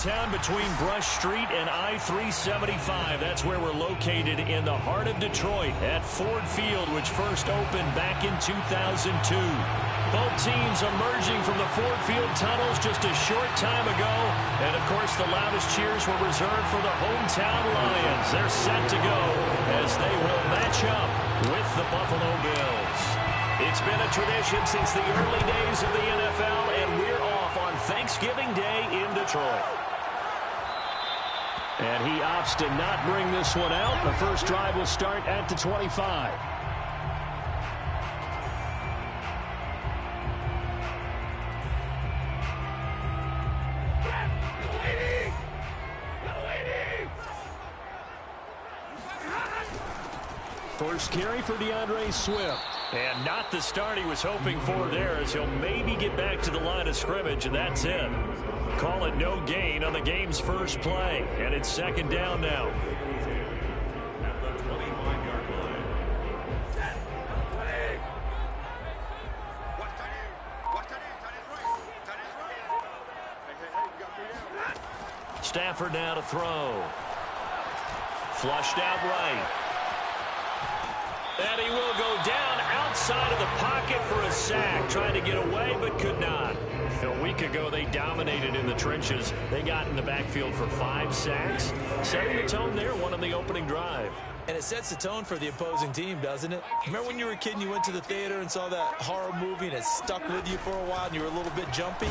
downtown between Brush Street and I-375. That's where we're located in the heart of Detroit at Ford Field, which first opened back in 2002. Both teams emerging from the Ford Field tunnels just a short time ago. And, of course, the loudest cheers were reserved for the hometown Lions. They're set to go as they will match up with the Buffalo Bills. It's been a tradition since the early days of the NFL, and we're off on Thanksgiving Day in Detroit. And he opts to not bring this one out. The first drive will start at the 25. First carry for DeAndre Swift. And not the start he was hoping for there, as he'll maybe get back to the line of scrimmage, and that's it. Call it no gain on the game's first play. And it's second down now. At the 25-yard line. Stafford now to throw. Flushed out right. And he will go down outside of the pocket for a sack. Trying to get away, but could not. A week ago, they dominated in the trenches. They got in the backfield for 5 sacks. Setting the tone there, one on the opening drive. And it sets the tone for the opposing team, doesn't it? Remember when you were a kid and you went to the theater and saw that horror movie and it stuck with you for a while and you were a little bit jumpy?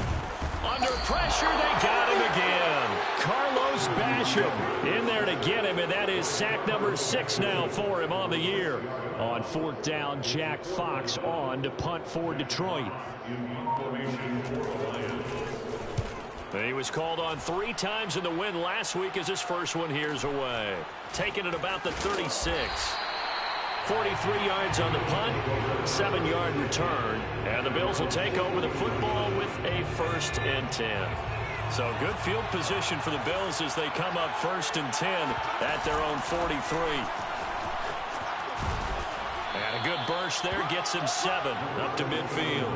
Under pressure, they got him again. Carlos Basham in there to get him, and that is sack number 6 now for him on the year. On 4th down, Jack Fox on to punt for Detroit. He was called on 3 times in the win last week as his first one here's away. Taking it about the 36. 43 yards on the punt, 7-yard return, and the Bills will take over the football with a 1st and 10. So good field position for the Bills as they come up 1st and 10 at their own 43. And a good burst there gets him 7 up to midfield.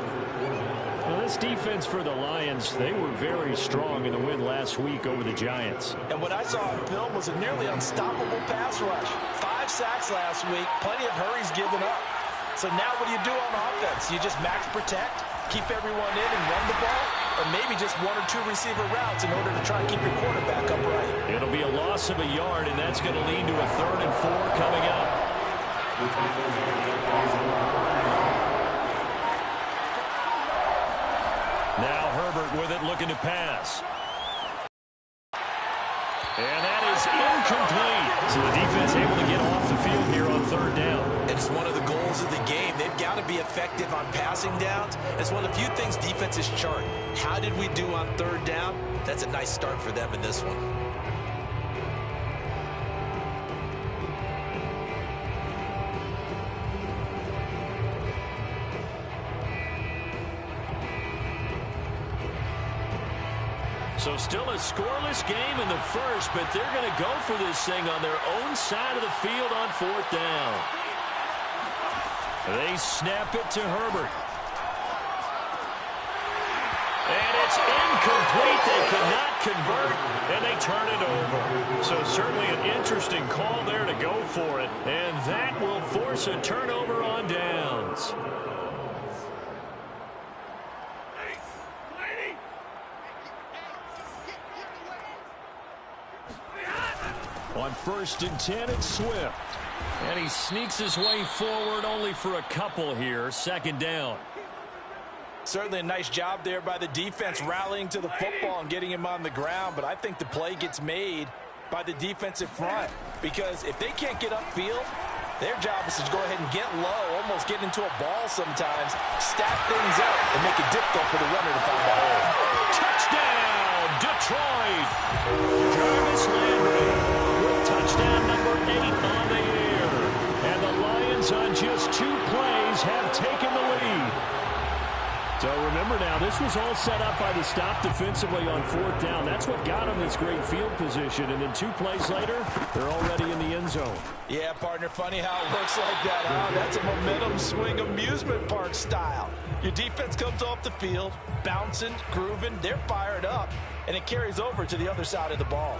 Well, this defense for the Lions, they were very strong in the win last week over the Giants. And what I saw on film was a nearly unstoppable pass rush. 5 sacks last week, plenty of hurries given up. So now what do you do on offense? You just max protect, keep everyone in and run the ball, or maybe just 1 or 2 receiver routes in order to try and keep your quarterback upright. It'll be a loss of a yard, and that's going to lead to a 3rd and 4 coming up. Now Herbert with it, looking to pass. And that is incomplete. So the defense able to get off the field here on 3rd down. And it's one of the goals of the game. They've got to be effective on passing downs. It's one of the few things defenses chart. How did we do on 3rd down? That's a nice start for them in this one. So still a scoreless game in the first, but they're going to go for this thing on their own side of the field on 4th down. They snap it to Herbert. And it's incomplete. They could not convert, and they turn it over. So certainly an interesting call there to go for it, and that will force a turnover on downs. On 1st and 10, it's Swift. And he sneaks his way forward only for a couple here. 2nd down. Certainly a nice job there by the defense rallying to the football and getting him on the ground. But I think the play gets made by the defensive front. Because if they can't get upfield, their job is to go ahead and get low, almost get into a ball sometimes, stack things up, and make it difficult for the runner to find the hole. Touchdown, Detroit! Jarvis Landry. Touchdown number 8 on the year. And the Lions on just 2 plays have taken the lead. So remember now, this was all set up by the stop defensively on 4th down. That's what got them this great field position. And then 2 plays later, they're already in the end zone. Yeah, partner, funny how it works like that, huh? That's a momentum swing amusement park style. Your defense comes off the field, bouncing, grooving, they're fired up. and it carries over to the other side of the ball.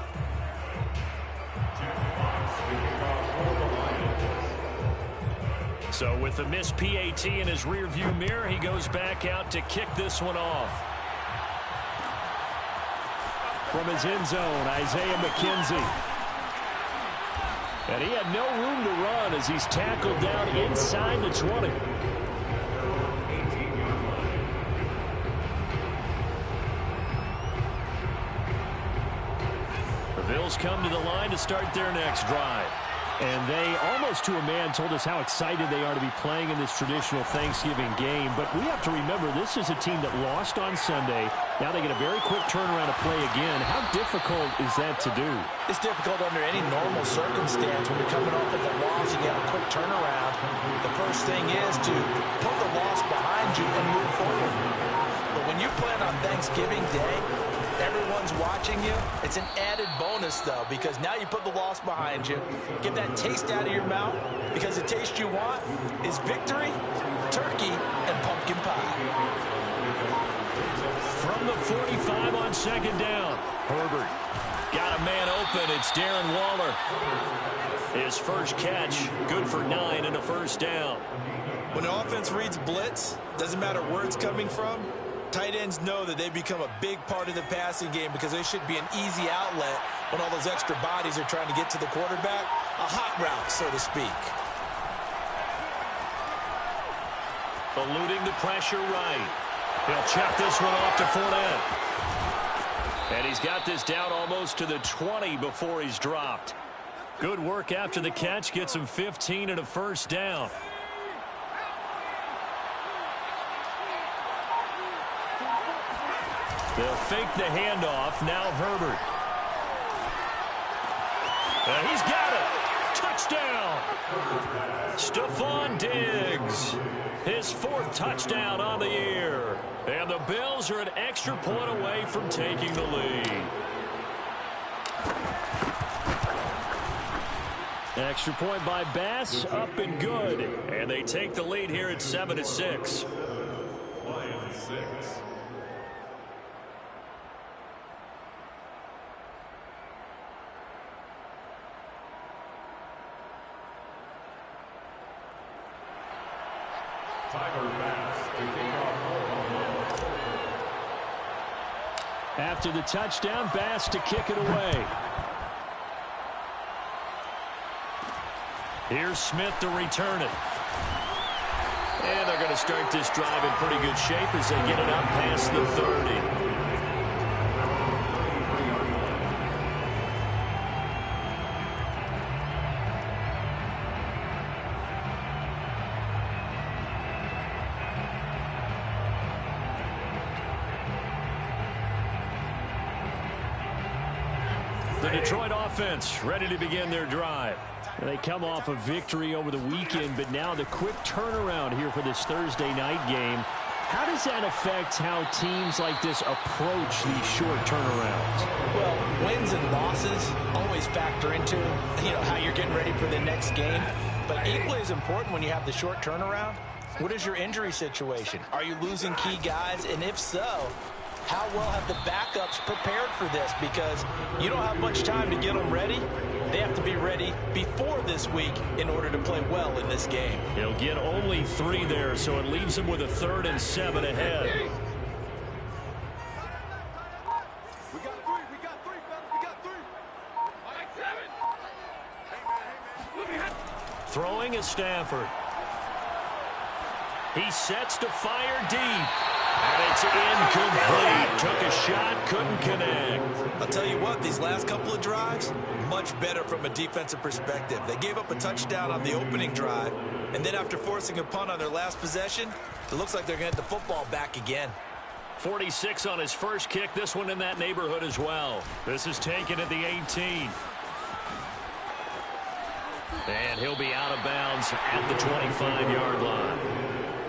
So with the missed PAT in his rearview mirror, he goes back out to kick this one off. From his end zone, Isaiah McKenzie. And he had no room to run as he's tackled down inside the 20. The Bills come to the line to start their next drive. And they, almost to a man, told us how excited they are to be playing in this traditional Thanksgiving game. But we have to remember, this is a team that lost on Sunday. Now they get a very quick turnaround to play again. How difficult is that to do? It's difficult under any normal circumstance. When you're coming off of a loss, you get a quick turnaround. The first thing is to put the loss behind you and move forward. But when you play on Thanksgiving Day, everyone's watching you. It's an added bonus, though, because now you put the loss behind you. Get that taste out of your mouth, because the taste you want is victory, turkey, and pumpkin pie. From the 45 on second down, Herbert got a man open. It's Darren Waller. His first catch, good for 9 and a first down. When the offense reads blitz, doesn't matter where it's coming from, tight ends know that they become a big part of the passing game because they should be an easy outlet when all those extra bodies are trying to get to the quarterback. A hot route, so to speak. Eluding the pressure right. He'll check this one off to Fournette. And he's got this down almost to the 20 before he's dropped. Good work after the catch. Gets him 15 and a first down. They'll fake the handoff. Now Herbert. And he's got it. Touchdown. Stephon Diggs. His 4th touchdown on the year. And the Bills are an extra point away from taking the lead. Extra point by Bass, up and good. And they take the lead here at 7-6. Lions 6. After the touchdown, Bass to kick it away. Here's Smith to return it. And they're going to start this drive in pretty good shape as they get it up past the 30. The Detroit offense ready to begin their drive. They come off a victory over the weekend, but now the quick turnaround here for this Thursday night game. How does that affect how teams like this approach these short turnarounds? Well, wins and losses always factor into, how you're getting ready for the next game. But equally as important when you have the short turnaround, what is your injury situation? Are you losing key guys? And if so, how well have the backups prepared for this? Because you don't have much time to get them ready. They have to be ready before this week in order to play well in this game. He'll get only 3 there, so it leaves him with a 3rd and 7 ahead. We got 3, fellas. We got 3. All right, 7. Throwing is Stafford. He sets to fire deep. And it's incomplete. Took a shot, couldn't connect. I'll tell you what, these last couple of drives, much better from a defensive perspective. They gave up a touchdown on the opening drive, and then after forcing a punt on their last possession, it looks like they're going to get the football back again. 46 on his first kick. This one in that neighborhood as well. This is taken at the 18. And he'll be out of bounds at the 25-yard line.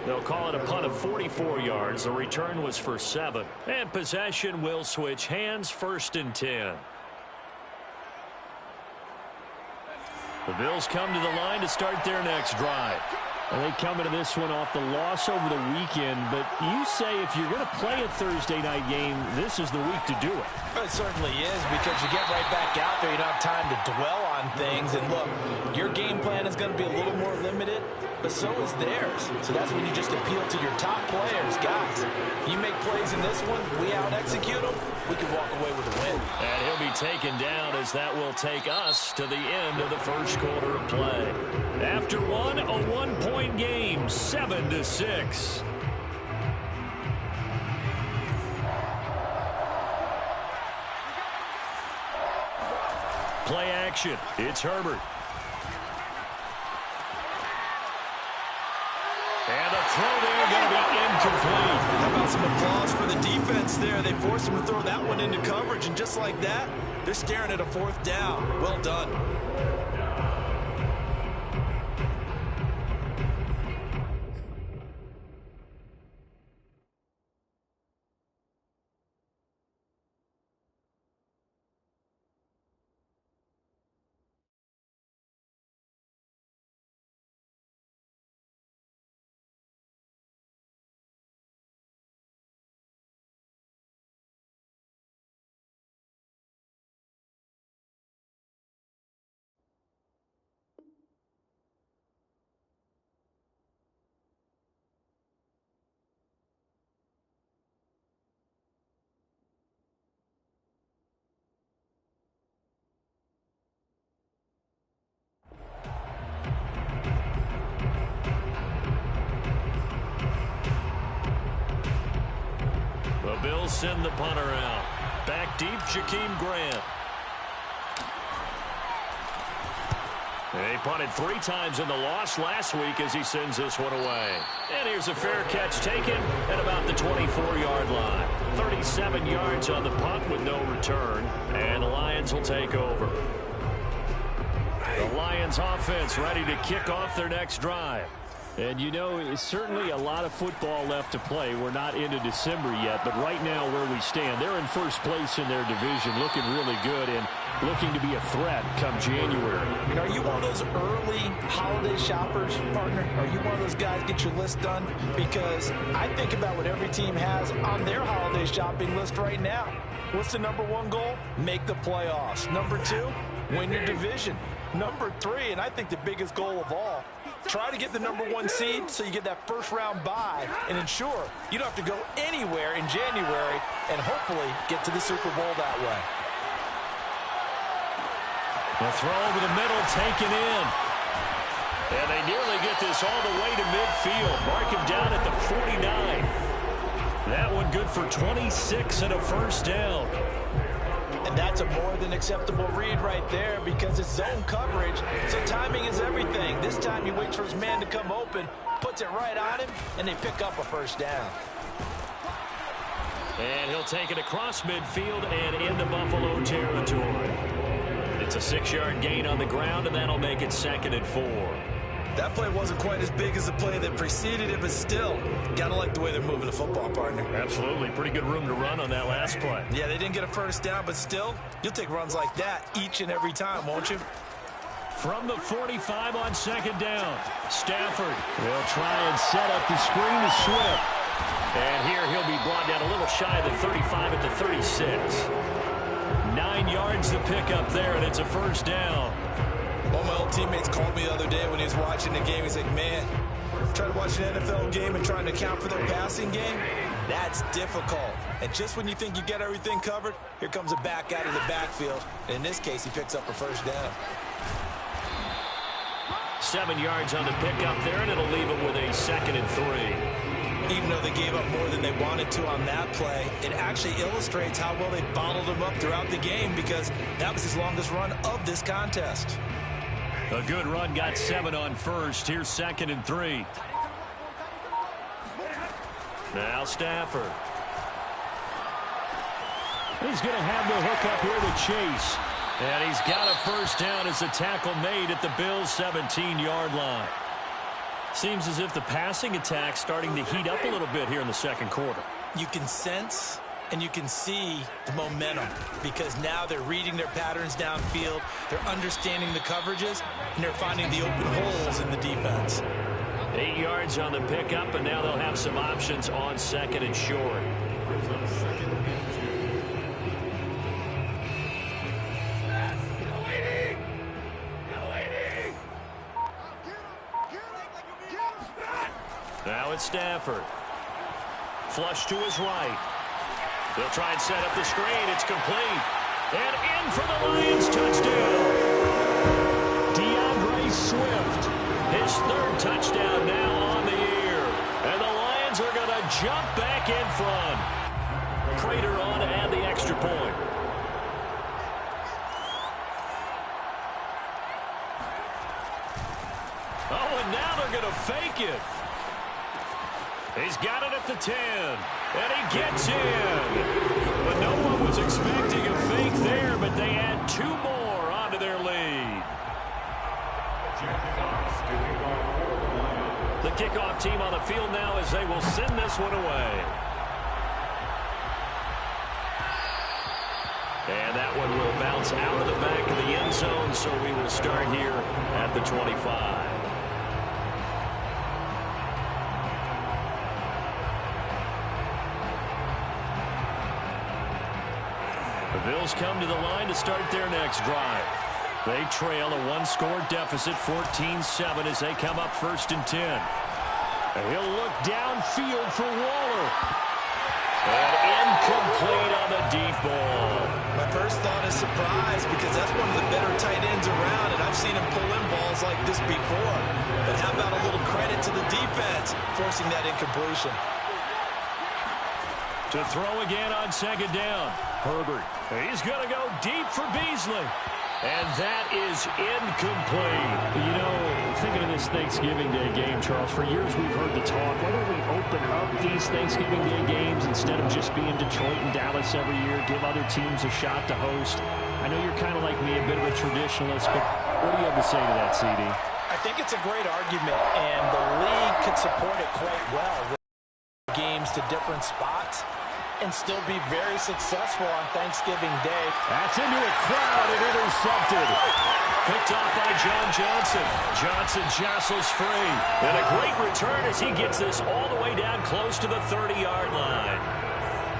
They'll call it a punt of 44 yards. The return was for 7. And possession will switch hands, 1st and 10. The Bills come to the line to start their next drive. Well, they come into this one off the loss over the weekend, but you say if you're going to play a Thursday night game, this is the week to do it. It certainly is, because you get right back out there. You don't have time to dwell on things. And look, your game plan is going to be a little more limited, but so is theirs. So that's when you just appeal to your top players. Guys, you make plays in this one, we out-execute them, we can walk away with a win. And he'll be taken down, as that will take us to the end of the first quarter of play. After one, a one-point game, 7-6. Play action. It's Herbert. And the throw there going to be incomplete. How about some applause for the defense there? They forced him to throw that one into coverage, and just like that, they're staring at a fourth down. Well done. The Bills send the punter out. Back deep, Jakeem Grant. He punted 3 times in the loss last week as he sends this one away. And here's a fair catch taken at about the 24-yard line. 37 yards on the punt with no return. And the Lions will take over. The Lions offense ready to kick off their next drive. And, you know, it's certainly a lot of football left to play. We're not into December yet, but right now where we stand, they're in first place in their division, looking really good and looking to be a threat come January. And are you one of those early holiday shoppers, partner? Are you one of those guys get your list done? Because I think about what every team has on their holiday shopping list right now. What's the number 1 goal? Make the playoffs. Number 2, win your division. Number 3, and I think the biggest goal of all, try to get the number 1 seed so you get that first-round bye and ensure you don't have to go anywhere in January and hopefully get to the Super Bowl that way. The throw over the middle taken in. And they nearly get this all the way to midfield. Mark him down at the 49. That one good for 26 and a first down. And that's a more than acceptable read right there because it's zone coverage, so timing is everything. This time he waits for his man to come open, puts it right on him, and they pick up a first down. And he'll take it across midfield and into Buffalo territory. It's a 6-yard gain on the ground, and that'll make it 2nd and 4. That play wasn't quite as big as the play that preceded it, but still, gotta like the way they're moving the football, partner. Absolutely. Pretty good room to run on that last play. Yeah, they didn't get a first down, but still, you'll take runs like that each and every time, won't you? From the 45 on 2nd down, Stafford will try and set up the screen to Swift. And here he'll be brought down a little shy of the 35 at the 36. 9 yards to pick up there, and it's a first down. One of my old teammates called me the other day when he was watching the game. He's like, man, trying to watch an NFL game and trying to account for their passing game, that's difficult. And just when you think you get everything covered, here comes a back out of the backfield. And in this case, he picks up a first down. 7 yards on the pickup there, and it'll leave it with a 2nd and 3. Even though they gave up more than they wanted to on that play, it actually illustrates how well they bottled him up throughout the game because that was his longest run of this contest. A good run, got 7 on first. Here's 2nd and 3. Now Stafford. He's going to have the hook up here to Chase. And he's got a first down as a tackle made at the Bills' 17-yard line. Seems as if the passing attack's starting to heat up a little bit here in the second quarter. You can sense and you can see the momentum because now they're reading their patterns downfield, they're understanding the coverages, and they're finding the open holes in the defense. 8 yards on the pickup, and now they'll have some options on second and short. Now it's Stafford. Flush to his right. They'll try and set up the screen. It's complete. And in for the Lions touchdown. DeAndre Swift. His third touchdown now on the year. And the Lions are going to jump back in front. Prater on to add the extra point. Oh, and now they're going to fake it. He's got it at the 10. And he gets in. But no one was expecting a fake there, but they add 2 more onto their lead. The kickoff team on the field now as they will send this one away. And that one will bounce out of the back of the end zone, so we will start here at the 25. The Bills come to the line to start their next drive. They trail a 1-score deficit, 14-7, as they come up 1st and 10. And he'll look downfield for Waller. And incomplete on the deep ball. My first thought is surprise, because that's one of the better tight ends around, and I've seen him pull in balls like this before. But how about a little credit to the defense forcing that incompletion? To throw again on 2nd down. Herbert. He's going to go deep for Beasley. And that is incomplete. You know, thinking of this Thanksgiving Day game, Charles, for years we've heard the talk, why don't we open up these Thanksgiving Day games instead of just being Detroit and Dallas every year, give other teams a shot to host? I know you're kind of like me, a bit of a traditionalist, but what do you have to say to that, CD? I think it's a great argument, and the league could support it quite well with games to different spots and still be very successful on Thanksgiving Day. That's into a crowd and intercepted. Picked off by John Johnson. Johnson jostles free. And a great return as he gets this all the way down close to the 30-yard line.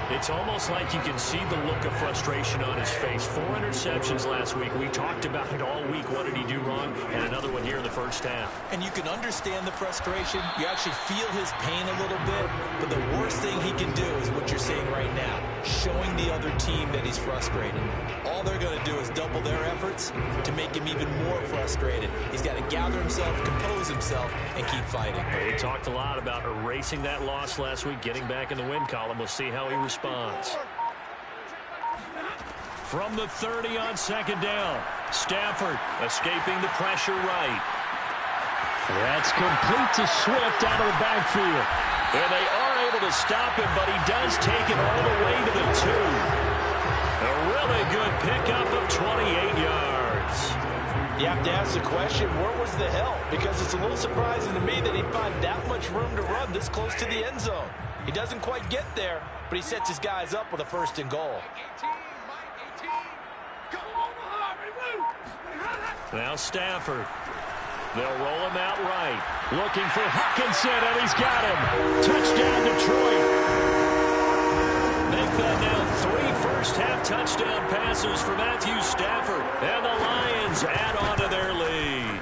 It's almost like you can see the look of frustration on his face. 4 interceptions last week. We talked about it all week. What did he do wrong? And another one here in the first half. And you can understand the frustration. You actually feel his pain a little bit. But the worst thing he can do is what you're seeing right now, showing the other team that he's frustrated. All they're going to do is double their efforts to make him even more frustrated. He's got to gather himself, compose himself, and keep fighting. He talked a lot about erasing that loss last week, getting back in the win column. We'll see how he responds. From the 30 on 2nd down, Stafford escaping the pressure right. That's complete to Swift out of the backfield. And they are able to stop him, but he does take it all the way to the 2. A really good pickup of 28 yards. You have to ask the question, where was the help? Because it's a little surprising to me that he'd find that much room to run this close to the end zone. He doesn't quite get there, but he sets his guys up with a 1st and goal. Now Stafford. They'll roll him out right. Looking for Hutchinson, and he's got him. Touchdown, Detroit. Make that now 3 first-half touchdown passes for Matthew Stafford. And the Lions add on to their lead.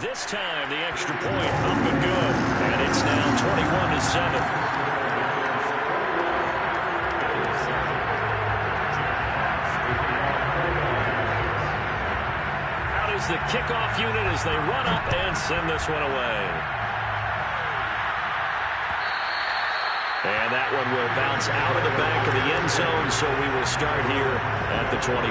This time, the extra point up and good. And it's now 21-7. The kickoff unit as they run up and send this one away. And that one will bounce out of the back of the end zone, so we will start here at the 25.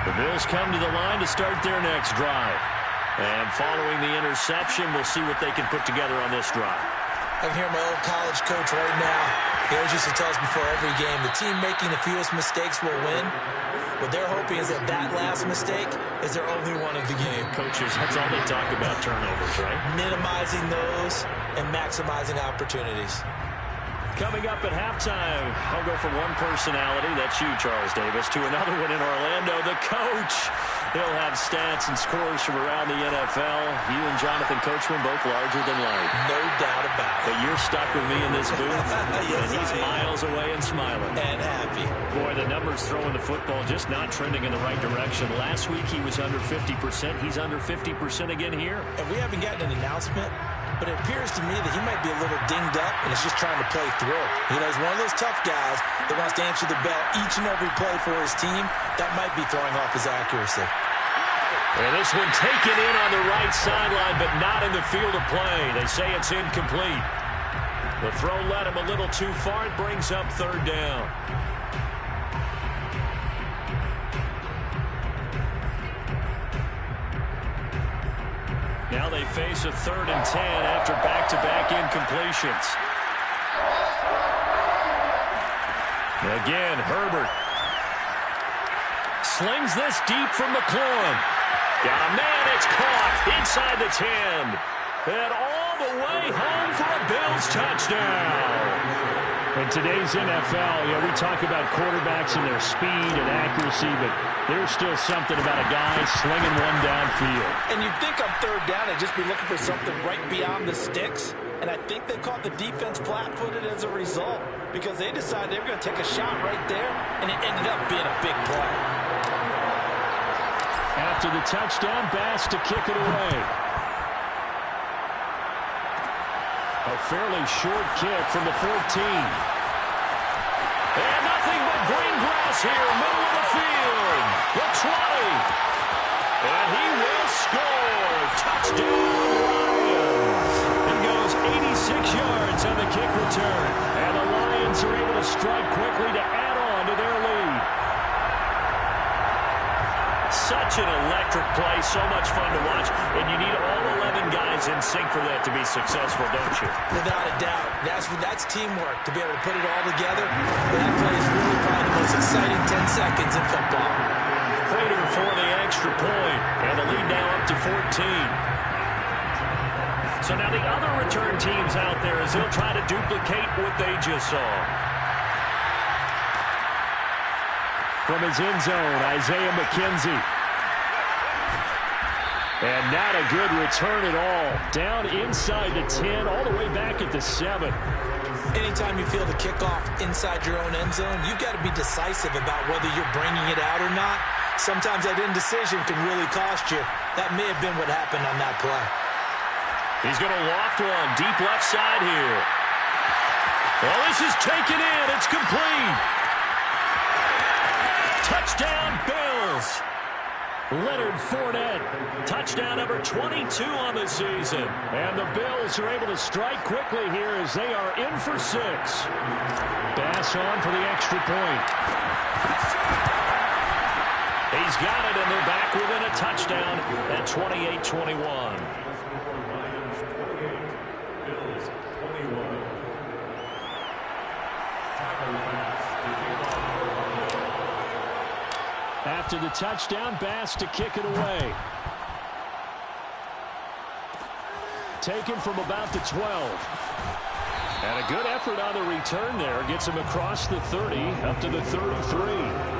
The Bills come to the line to start their next drive. And following the interception, we'll see what they can put together on this drive. I can hear my old college coach right now. He always used to tell us before every game, the team making the fewest mistakes will win. What they're hoping is that that last mistake is their only one of the game. Coaches, that's all they talk about, turnovers, right? Minimizing those and maximizing opportunities. Coming up at halftime, I'll go from one personality, that's you, Charles Davis, to another one in Orlando, the coach. He'll have stats and scores from around the NFL. You and Jonathan Coachman both larger than life. No doubt about it. But you're stuck with me in this booth, Yes, and he's miles away and smiling. And happy. Boy, the numbers throwing the football just not trending in the right direction. Last week he was under 50%. He's under 50% again here. And we haven't gotten an announcement, but it appears to me that he might be a little dinged up and is just trying to play through. You know, he's one of those tough guys that wants to answer the bell each and every play for his team. That might be throwing off his accuracy. And this one taken in on the right sideline, but not in the field of play. They say it's incomplete. The throw led him a little too far. It brings up third down. Now they face a 3rd and 10 after back-to-back incompletions. Again, Herbert slings this deep from McLaurin. Got a man, it's caught inside the 10. And all the way home for a Bills touchdown. In today's NFL, we talk about quarterbacks and their speed and accuracy, but there's still something about a guy slinging one downfield. And you'd think on 3rd down they'd just be looking for something right beyond the sticks. And I think they caught the defense flat-footed as a result because they decided they were going to take a shot right there, and it ended up being a big play. After the touchdown, Bass to kick it away. A fairly short kick from the 14. And nothing but green grass here, middle of the field. The 20. And he will score. Touchdown, Lions. He goes 86 yards on the kick return. And the Lions are able to strike quickly to add on to their lead. Such an electric play, so much fun to watch, and you need all 11 guys in sync for that to be successful, don't you? Without a doubt. That's teamwork, to be able to put it all together. That play is really probably the most exciting 10 seconds in football. Prater for the extra point, and the lead now up to 14. So now the other return teams out there as they'll try to duplicate what they just saw. From his end zone, Isaiah McKenzie. And not a good return at all. Down inside the 10, all the way back at the 7. Anytime you feel the kickoff inside your own end zone, you've got to be decisive about whether you're bringing it out or not. Sometimes that indecision can really cost you. That may have been what happened on that play. He's going to loft one deep left side here. Well, this is taken in. It's complete. Touchdown, Bills. Leonard Fournette, touchdown number 22 on the season. And the Bills are able to strike quickly here as they are in for 6. Bass on for the extra point. He's got it, and they're back within a touchdown at 28-21. After the touchdown, Bass to kick it away. Taken from about the 12. And a good effort on the return there. Gets him across the 30, up to the 33.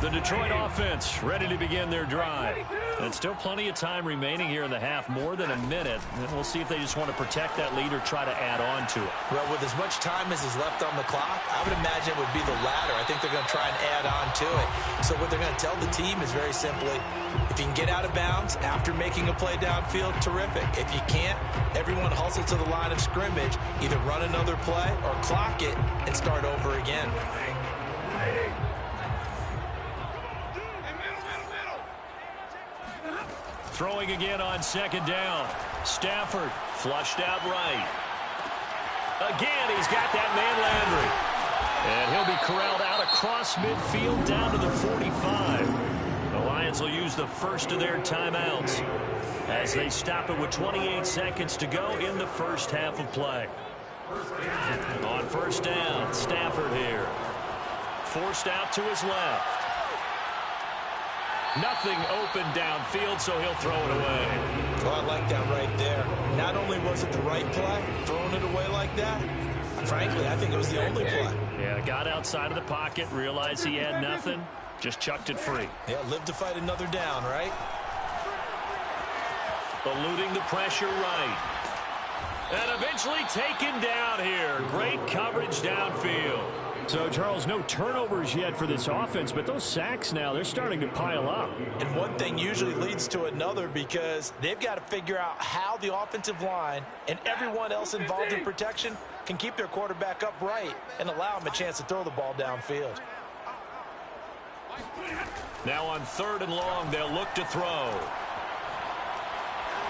The Detroit offense ready to begin their drive. And still plenty of time remaining here in the half, more than a minute. And we'll see if they just want to protect that lead or try to add on to it. Well, with as much time as is left on the clock, I would imagine it would be the latter. I think they're going to try and add on to it. So what they're going to tell the team is very simply, if you can get out of bounds after making a play downfield, terrific. If you can't, everyone hustle to the line of scrimmage, either run another play or clock it and start over again. Throwing again on 2nd down. Stafford flushed out right. Again, he's got that man Landry. And he'll be corralled out across midfield down to the 45. The Lions will use the first of their timeouts as they stop it with 28 seconds to go in the first half of play. On 1st down, Stafford here. Forced out to his left. Nothing open downfield, so he'll throw it away. Well, I like that right there. Not only was it the right play, throwing it away like that, frankly, I think it was the only play. Yeah, got outside of the pocket, realized he had nothing, just chucked it free. Yeah, live to fight another down, right? Eluding the pressure right. And eventually taken down here. Great coverage downfield. So, Charles, no turnovers yet for this offense, but those sacks now, they're starting to pile up. And one thing usually leads to another because they've got to figure out how the offensive line and everyone else involved in protection can keep their quarterback upright and allow him a chance to throw the ball downfield. Now on 3rd and long, they'll look to throw.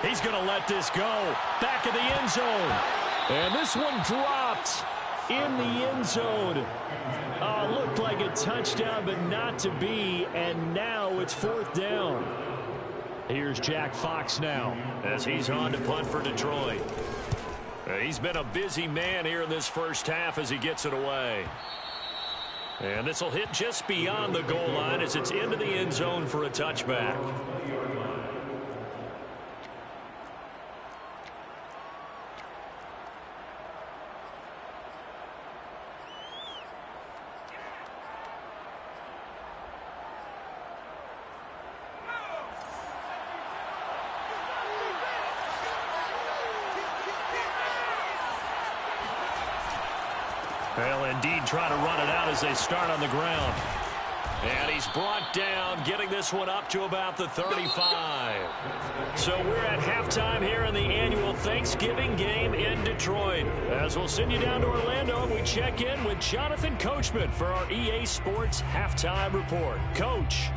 He's going to let this go. Back of the end zone. And this one dropped in the end zone. Looked like a touchdown, but not to be. And now it's 4th down. Here's Jack Fox now as he's on to punt for Detroit. He's been a busy man here in this first half as he gets it away. And this will hit just beyond the goal line as it's into the end zone for a touchback. Well, indeed, trying to run it out as they start on the ground. And he's brought down, getting this one up to about the 35. So we're at halftime here in the annual Thanksgiving game in Detroit. As we'll send you down to Orlando, and we check in with Jonathan Coachman for our EA Sports Halftime Report. Coach.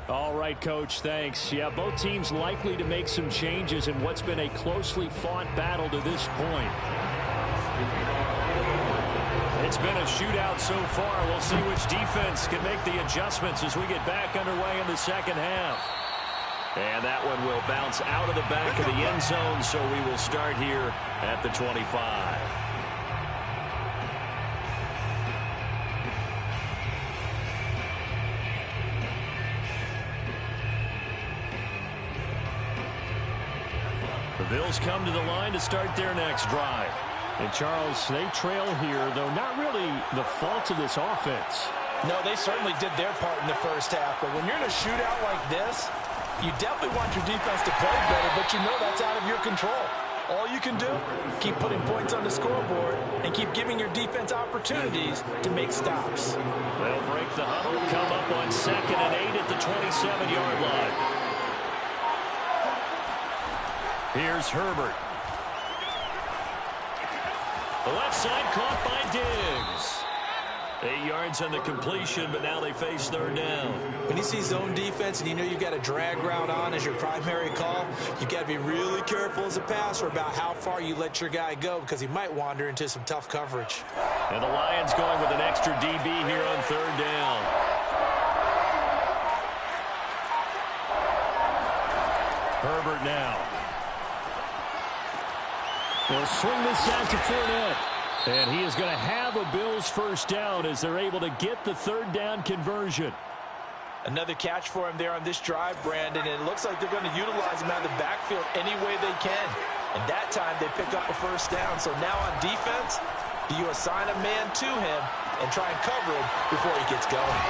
All right, Coach, thanks. Yeah, both teams likely to make some changes in what's been a closely fought battle to this point. It's been a shootout so far. We'll see which defense can make the adjustments as we get back underway in the second half. And that one will bounce out of the back of the end zone, so we will start here at the 25. The Bills come to the line to start their next drive. And, Charles, they trail here, though not really the fault of this offense. No, they certainly did their part in the first half. But when you're in a shootout like this, you definitely want your defense to play better, but you know that's out of your control. All you can do, keep putting points on the scoreboard and keep giving your defense opportunities to make stops. They'll break the huddle, come up on 2nd and 8 at the 27-yard line. Here's Herbert. The left side caught by Diggs. 8 yards on the completion, but now they face 3rd down. When you see zone defense and you know you've got a drag route on as your primary call, you've got to be really careful as a passer about how far you let your guy go because he might wander into some tough coverage. And the Lions going with an extra DB here on 3rd down. Herbert now. They'll swing this out to Fournette. And he is going to have a Bills first down as they're able to get the 3rd down conversion. Another catch for him there on this drive, Brandon, and it looks like they're going to utilize him out of the backfield any way they can. And that time they pick up a first down. So now on defense, you assign a man to him and try and cover him before he gets going.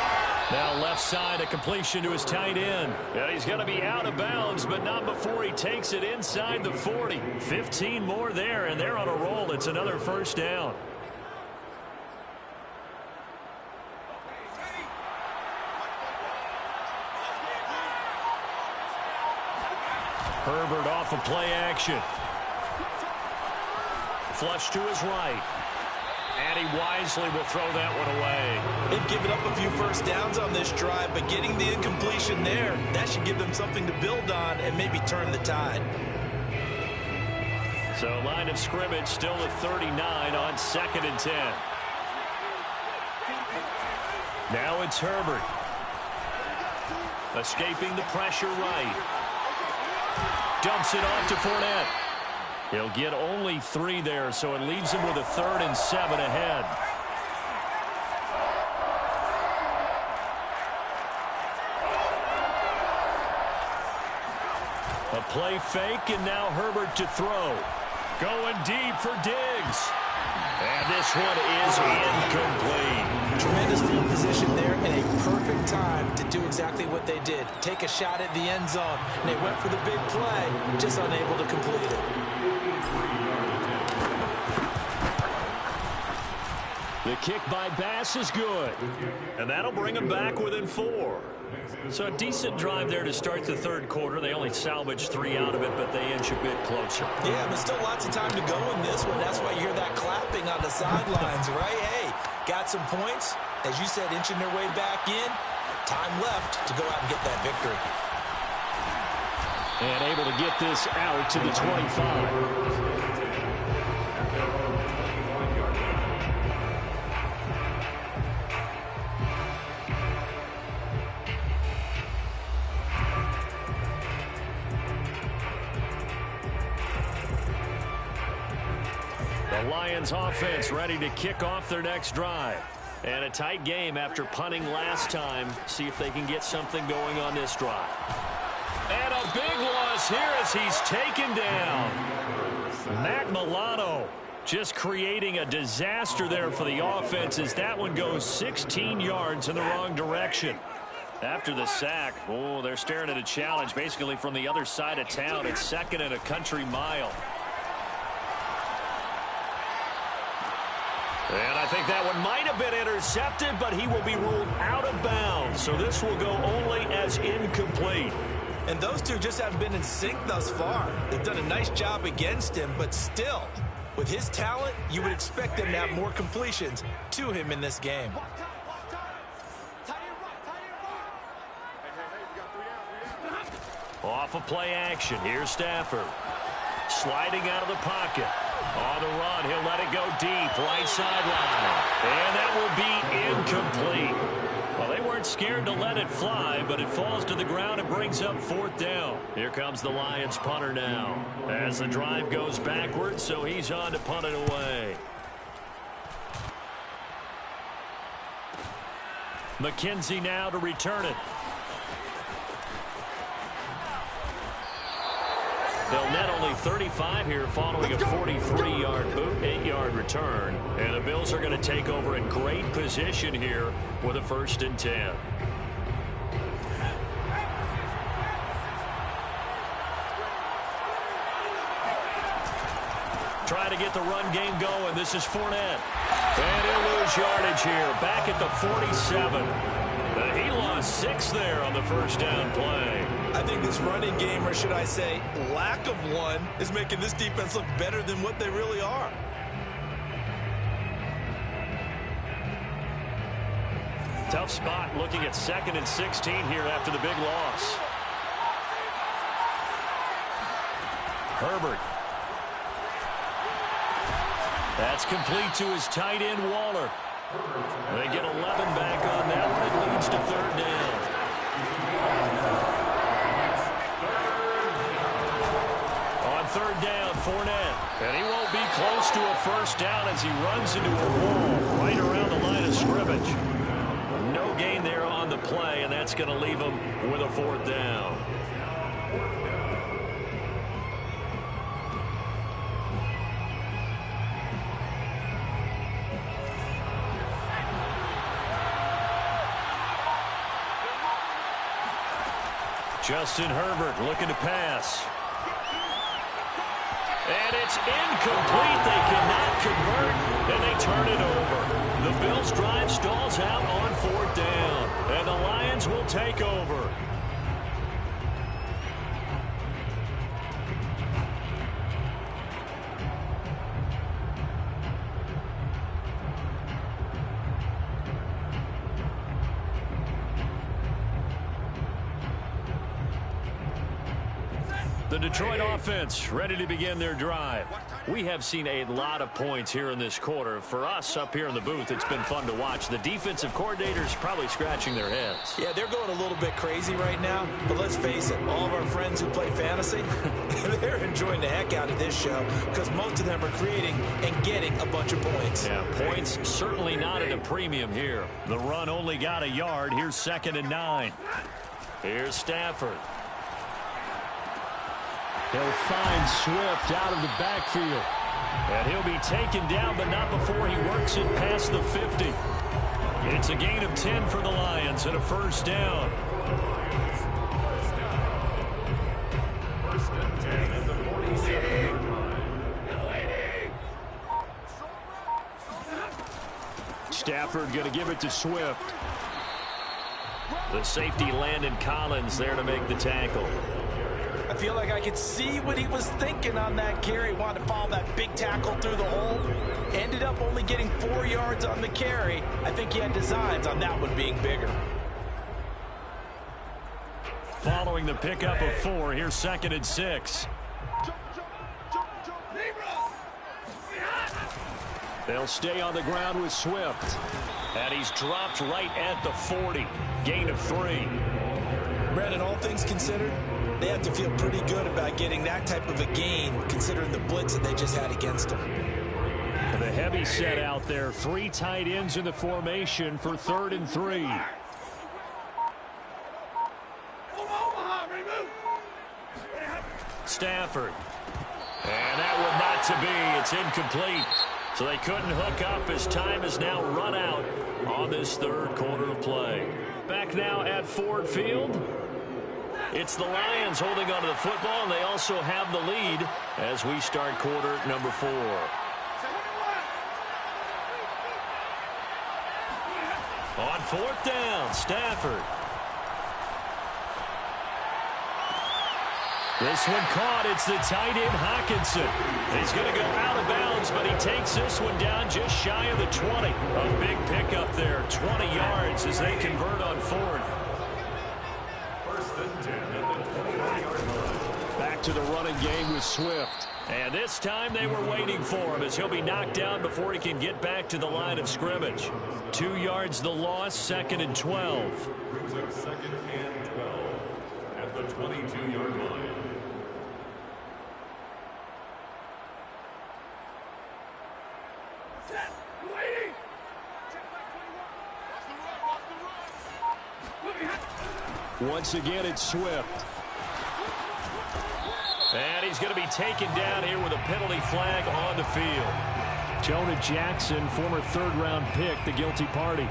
Now left side, a completion to his tight end. And he's going to be out of bounds, but not before he takes it inside the 40. 15 more there, and they're on a roll. It's another first down. Herbert off of play action. Flush to his right. And he wisely will throw that one away. They've given up a few first downs on this drive, but getting the incompletion there, that should give them something to build on and maybe turn the tide. So line of scrimmage still at 39 on 2nd and 10. Now it's Herbert. Escaping the pressure right. Dumps it off to Fournette. He'll get only 3 there, so it leaves him with a 3rd and 7 ahead. A play fake, and now Herbert to throw. Going deep for Diggs. And this one is incomplete. Tremendous field position there and a perfect time to do exactly what they did. Take a shot at the end zone. And they went for the big play, just unable to complete it. The kick by Bass is good. And that'll bring them back within 4. So a decent drive there to start the 3rd quarter. They only salvaged 3 out of it, but they inch a bit closer. Yeah, but still lots of time to go in this one. That's why you hear that clapping on the sidelines, right? Hey, got some points. As you said, inching their way back in. Time left to go out and get that victory. And able to get this out to the 25. The Lions offense ready to kick off their next drive. And a tight game after punting last time. See if they can get something going on this drive. And a big loss here as he's taken down. Matt Milano just creating a disaster there for the offense as that one goes 16 yards in the wrong direction. After the sack, oh, they're staring at a challenge basically from the other side of town. It's 2nd and a country mile. And I think that one might have been intercepted, but he will be ruled out of bounds. So this will go only as incomplete. And those two just haven't been in sync thus far. They've done a nice job against him, but still, with his talent, you would expect them to have more completions to him in this game. Off of play action, here's Stafford. Sliding out of the pocket. On the run, he'll let it go deep, right sideline. And that will be incomplete. Well, they weren't scared to let it fly, but it falls to the ground and brings up 4th down. Here comes the Lions punter now. As the drive goes backwards, so he's on to punt it away. McKenzie now to return it. They'll net only 35 here following a 43-yard boot, 8-yard return. And the Bills are going to take over in great position here with a 1st and 10. Trying to get the run game going. This is Fournette. And he'll lose yardage here. Back at the 47. He lost 6 there on the 1st down play. I think this running game, or should I say lack of one, is making this defense look better than what they really are. Tough spot looking at 2nd and 16 here after the big loss. Herbert. That's complete to his tight end, Waller. They get 11 back on that one. It leads to 3rd down. On 3rd down, Fournette. And he won't be close to a 1st down as he runs into a wall right around the line of scrimmage. No gain there on the play, and that's going to leave him with a 4th down. Justin Herbert looking to pass. And it's incomplete. They cannot convert, and they turn it over. The Bills' drive stalls out on 4th down, and the Lions will take over. The Detroit offense ready to begin their drive. We have seen a lot of points here in this quarter. For us up here in the booth, it's been fun to watch. The defensive coordinators probably scratching their heads. Yeah, they're going a little bit crazy right now. But let's face it, all of our friends who play fantasy, they're enjoying the heck out of this show because most of them are creating and getting a bunch of points. Yeah, points certainly not at a premium here. The run only got a yard. Here's 2nd and 9. Here's Stafford. He'll find Swift out of the backfield. And he'll be taken down, but not before he works it past the 50. It's a gain of 10 for the Lions and a first down. First and 10 at the 47. Stafford going to give it to Swift. The safety Landon Collins there to make the tackle. I feel like I could see what he was thinking on that carry. Wanted to follow that big tackle through the hole. Ended up only getting 4 yards on the carry. I think he had designs on that one being bigger. Following the pickup of 4, here's 2nd and 6. They'll stay on the ground with Swift. And he's dropped right at the 40. Gain of 3. Brandon, all things considered, they have to feel pretty good about getting that type of a gain considering the blitz that they just had against them. The heavy set out there. 3 tight ends in the formation for 3rd and 3. Stafford. And that one not to be. It's incomplete. So they couldn't hook up as time is now run out on this 3rd quarter of play. Back now at Ford Field. It's the Lions holding onto the football, and they also have the lead as we start quarter number 4. On 4th down, Stafford. This one caught. It's the tight end, Hockenson. He's going to go out of bounds, but he takes this one down just shy of the 20. A big pickup there, 20 yards as they convert on 4th. First and 10 at the 20-yard line. Back to the running game with Swift. And this time they were waiting for him as he'll be knocked down before he can get back to the line of scrimmage. 2 yards the loss, 2nd and 12. Brings up 2nd and 12 at the 22-yard line. Once again, it's Swift. And he's going to be taken down here with a penalty flag on the field. Jonah Jackson, former 3rd-round pick, the guilty party.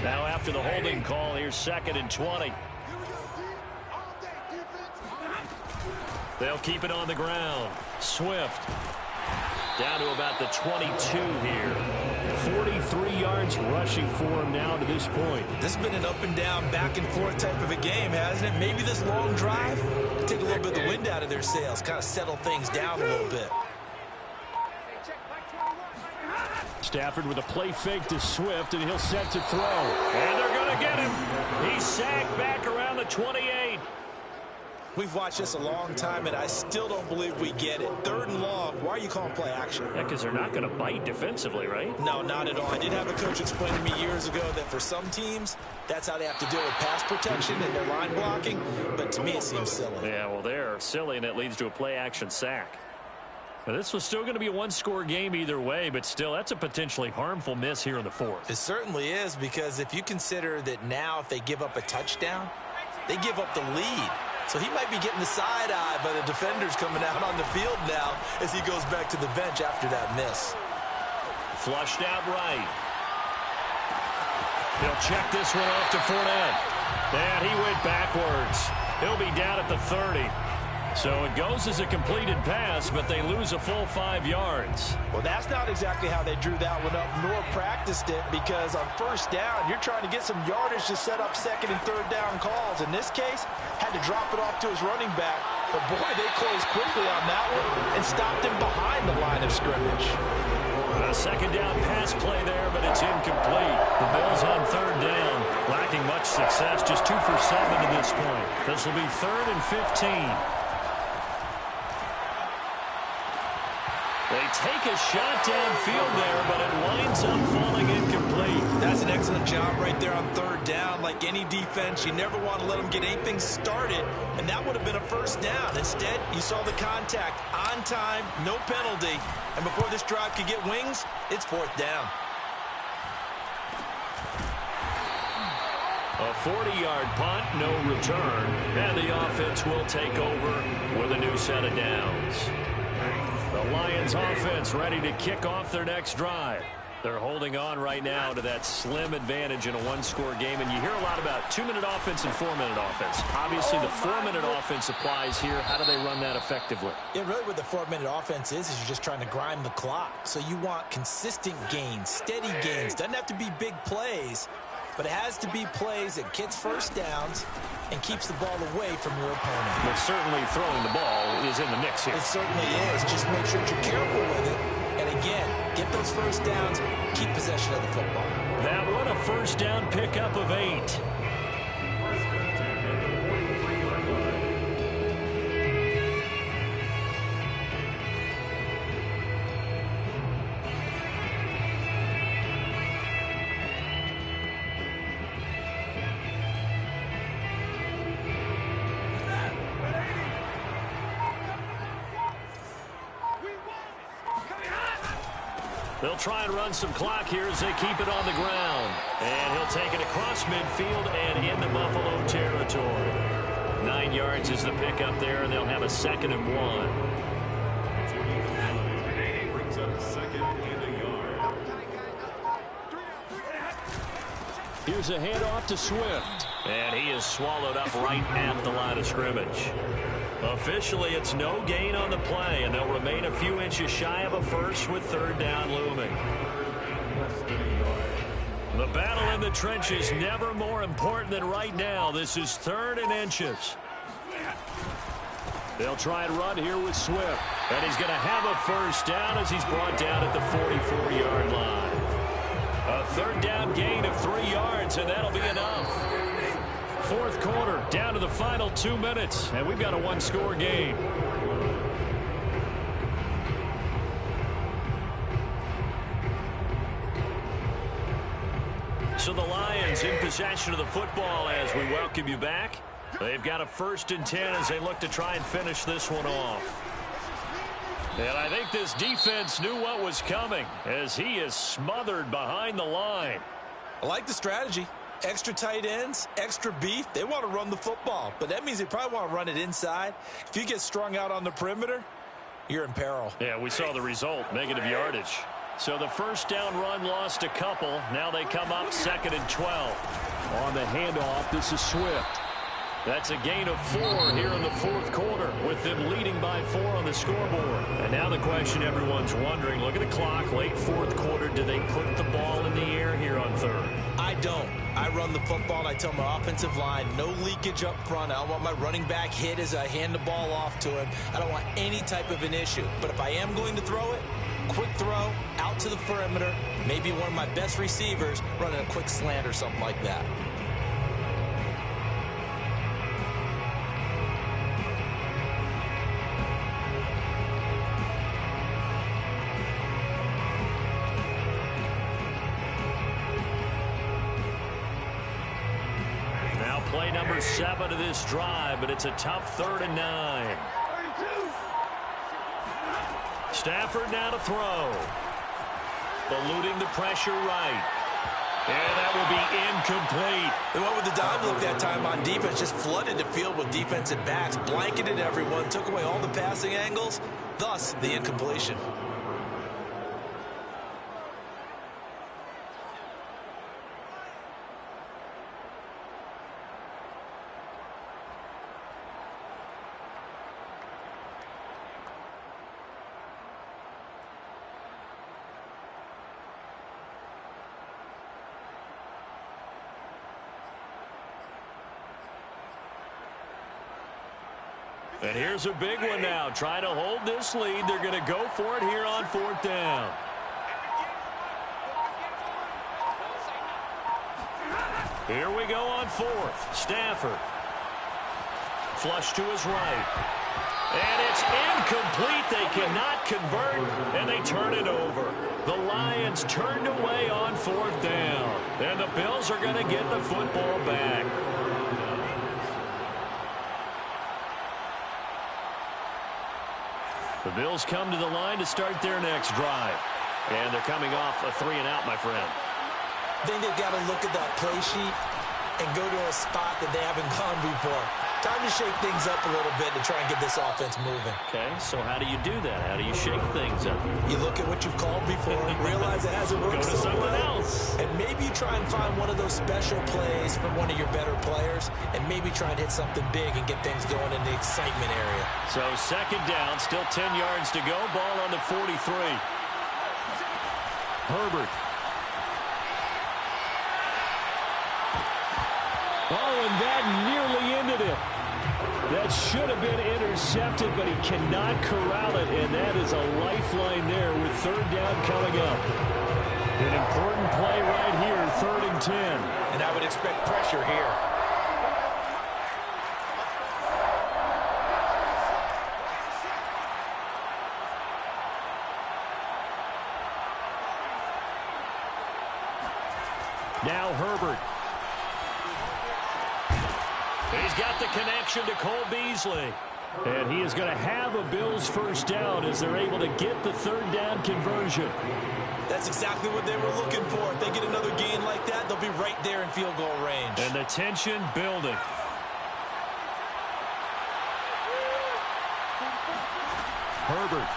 Now after the holding call, here's 2nd and 20. They'll keep it on the ground. Swift down to about the 22 here. 43 yards rushing for him now to this point. This has been an up and down, back and forth type of a game, hasn't it? Maybe this long drive take a little bit of the wind out of their sails, kind of settle things down a little bit. Stafford with a play fake to Swift, and he'll set to throw. And they're going to get him. He's sacked back around the 28. We've watched this a long time, and I still don't believe we get it. 3rd and long. Why are you calling play action? Yeah, because they're not going to bite defensively, right? No, not at all. I did have a coach explain to me years ago that for some teams, that's how they have to deal with pass protection and their line blocking. But to me, it seems silly. Yeah, well, they're silly, and it leads to a play-action sack. Now, this was still going to be a one-score game either way, but still, that's a potentially harmful miss here in the 4th. It certainly is, because if you consider that now if they give up a touchdown, they give up the lead. So he might be getting the side eye by the defenders coming out on the field now as he goes back to the bench after that miss. Flushed out right. He'll check this one off to Fournette. And he went backwards. He'll be down at the 30. So it goes as a completed pass, but they lose a full 5 yards. Well, that's not exactly how they drew that one up, nor practiced it, because on 1st down, you're trying to get some yardage to set up 2nd and 3rd down calls. In this case, had to drop it off to his running back. But, boy, they closed quickly on that one and stopped him behind the line of scrimmage. A second down pass play there, but it's incomplete. The Bills on third down, lacking much success, just 2 for 7 to this point. This will be 3rd and 15. They take a shot downfield there, but it winds up falling incomplete. That's an excellent job right there on third down. Like any defense, you never want to let them get anything started, and that would have been a first down. Instead, you saw the contact on time, no penalty, and before this drive could get wings, it's 4th down. A 40-yard punt, no return, and the offense will take over with a new set of downs. The Lions offense ready to kick off their next drive. They're holding on right now to that slim advantage in a one-score game, and you hear a lot about 2-minute offense and 4-minute offense. Obviously, the 4-minute offense applies here. How do they run that effectively? Yeah, really what the 4-minute offense is you're just trying to grind the clock. So you want consistent gains, steady gains. Doesn't have to be big plays, but it has to be plays that gets first downs and keeps the ball away from your opponent. But certainly throwing the ball is in the mix here. It certainly is. Just make sure that you're careful with it. And again, get those first downs, keep possession of the football. That one a first down pickup of 8. They'll try and run some clock here as they keep it on the ground. And he'll take it across midfield and into Buffalo territory. 9 yards is the pickup there, and they'll have a 2nd and 1. Brings up 2nd and a yard. Here's a handoff to Swift. And he is swallowed up right at the line of scrimmage. Officially, it's no gain on the play, and they'll remain a few inches shy of a first with 3rd down looming. The battle in the trenches never more important than right now. This is 3rd and inches. They'll try and run here with Swift, and he's going to have a first down as he's brought down at the 44-yard line. A 3rd down gain of 3 yards, and that'll be enough. 4th quarter, down to the final 2 minutes, and we've got a one-score game. So the Lions in possession of the football as we welcome you back. They've got a 1st and 10 as they look to try and finish this one off. And I think this defense knew what was coming as he is smothered behind the line. I like the strategy. Extra tight ends, extra beef. They want to run the football, but that means they probably want to run it inside. If you get strung out on the perimeter, you're in peril. Yeah, we saw the result, negative yardage. So the first down run lost a couple. Now they come up 2nd and 12. On the handoff, this is Swift. That's a gain of 4 here in the 4th quarter with them leading by 4 on the scoreboard. And now the question everyone's wondering, look at the clock, late 4th quarter, do they put the ball in the air here on 3rd? I don't. I run the football, and I tell my offensive line, no leakage up front. I don't want my running back hit as I hand the ball off to him. I don't want any type of an issue. But if I am going to throw it, quick throw, out to the perimeter, maybe one of my best receivers running a quick slant or something like that. Play number 7 of this drive, but it's a tough 3rd and 9. Stafford now to throw. Eluding the pressure right. And that will be incomplete. They went with the dive look that time on defense, just flooded the field with defensive backs, blanketed everyone, took away all the passing angles, thus the incompletion. And here's a big one now. Trying to hold this lead. They're going to go for it here on 4th down. Here we go on fourth. Stafford. Flush to his right. And it's incomplete. They cannot convert, and they turn it over. The Lions turned away on fourth down. And the Bills are going to get the football back. The Bills come to the line to start their next drive. And they're coming off a 3-and-out, my friend. I think they've got to look at that play sheet and go to a spot that they haven't gone before. Time to shake things up a little bit to try and get this offense moving. Okay, so how do you do that? How do you shake things up? You look at what you've called before, realize it hasn't worked Go to so something well, else. and maybe you try and find one of those special plays from one of your better players, and maybe try and hit something big and get things going in the excitement area. So second down, still 10 yards to go. Ball on the 43. Herbert. Oh, and that nearly ended it. That should have been intercepted, but he cannot corral it, and that is a lifeline there with third down coming up. An important play right here, 3rd and 10. And I would expect pressure here. Now Herbert. He's got the connection to Cole Beasley. And he is going to have a Bills first down as they're able to get the third down conversion. That's exactly what they were looking for. If they get another gain like that, they'll be right there in field goal range. And the tension building. Herbert.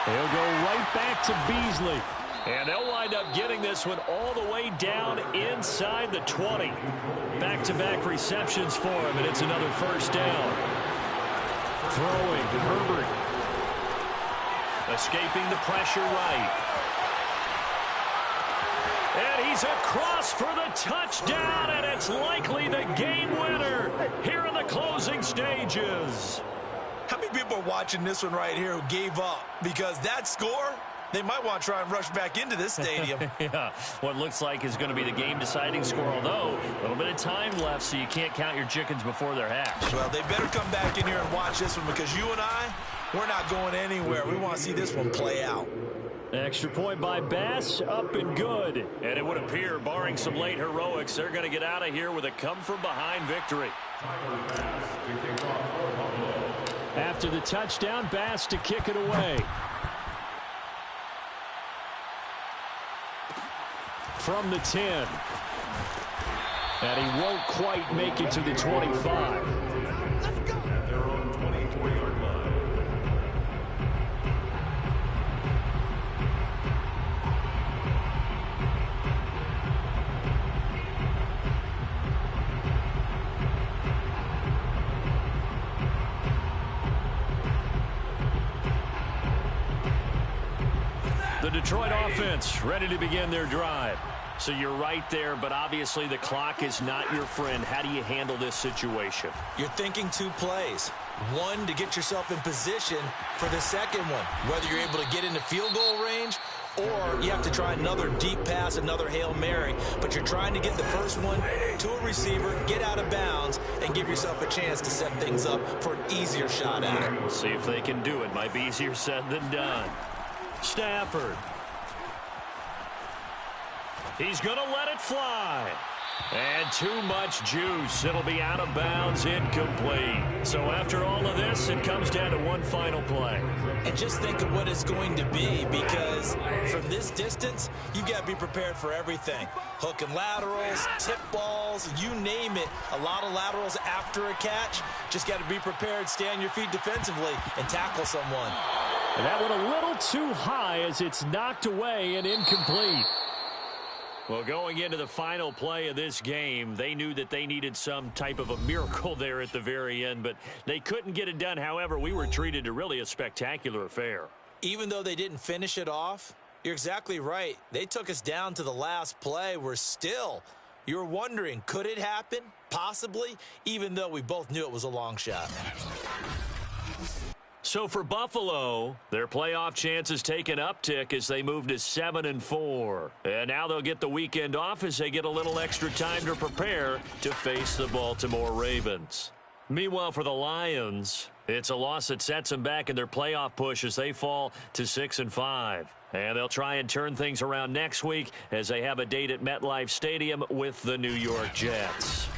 He'll go right back to Beasley. And they'll wind up getting this one all the way down inside the 20. Back-to-back receptions for him, and it's another first down. Throwing to Herbert. Escaping the pressure right. And he's across for the touchdown, and it's likely the game winner here in the closing stages. How many people are watching this one right here who gave up? Because that score, they might want to try and rush back into this stadium. Yeah, what looks like is going to be the game-deciding score, although a little bit of time left, so you can't count your chickens before they're hatched. Well, they better come back in here and watch this one, because you and I, we're not going anywhere. We want to see this one play out. Extra point by Bass, up and good. And it would appear, barring some late heroics, they're going to get out of here with a come-from-behind victory. After the touchdown, Bass to kick it away. From the 10. And he won't quite make it to the 25. At their own 24-yard line. The Detroit offense ready to begin their drive. So you're right there, but obviously the clock is not your friend. How do you handle this situation? You're thinking two plays. One, to get yourself in position for the second one, whether you're able to get into field goal range or you have to try another deep pass, another Hail Mary. But you're trying to get the first one to a receiver, get out of bounds, and give yourself a chance to set things up for an easier shot at it. We'll see if they can do it. Might be easier said than done. Stafford. He's going to let it fly. And too much juice. It'll be out of bounds, incomplete. So after all of this, it comes down to one final play. And just think of what it's going to be, because from this distance, you've got to be prepared for everything. Hook and laterals, tip balls, you name it. A lot of laterals after a catch. Just got to be prepared, stay on your feet defensively, and tackle someone. And that one a little too high as it's knocked away and incomplete. Well, going into the final play of this game, they knew that they needed some type of a miracle there at the very end, but they couldn't get it done. However, we were treated to really a spectacular affair. Even though they didn't finish it off, you're exactly right. They took us down to the last play. We're still, you're wondering, could it happen? Possibly, even though we both knew it was a long shot. So for Buffalo, their playoff chances take an uptick as they move to 7-4. And now they'll get the weekend off as they get a little extra time to prepare to face the Baltimore Ravens. Meanwhile, for the Lions, it's a loss that sets them back in their playoff push as they fall to 6-5. And they'll try and turn things around next week as they have a date at MetLife Stadium with the New York Jets.